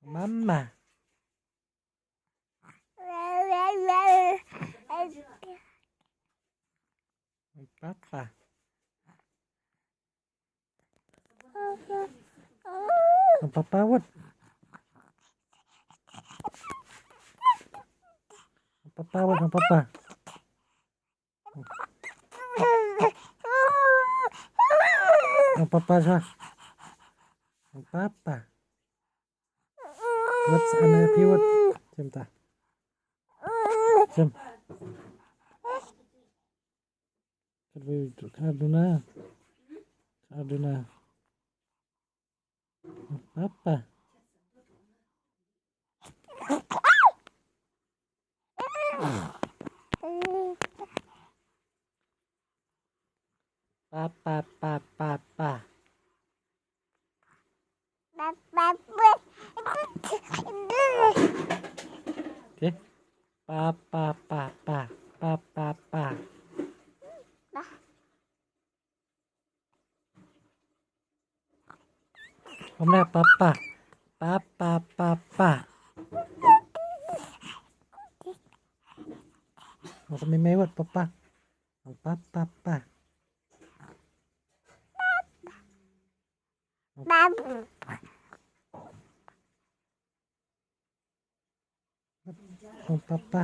Mama. Papa. Papa what? Papa what? Papa. Papa siya. Papa. What's an happy what? Jem ta. Jem. Kaduna. Kaduna. Papa. Papa, papa, papa. Okay. Papa, papa, papa, papa. Omna papa, papa, papa. Masa may mewat papa. Papa, papa. Oh, papa.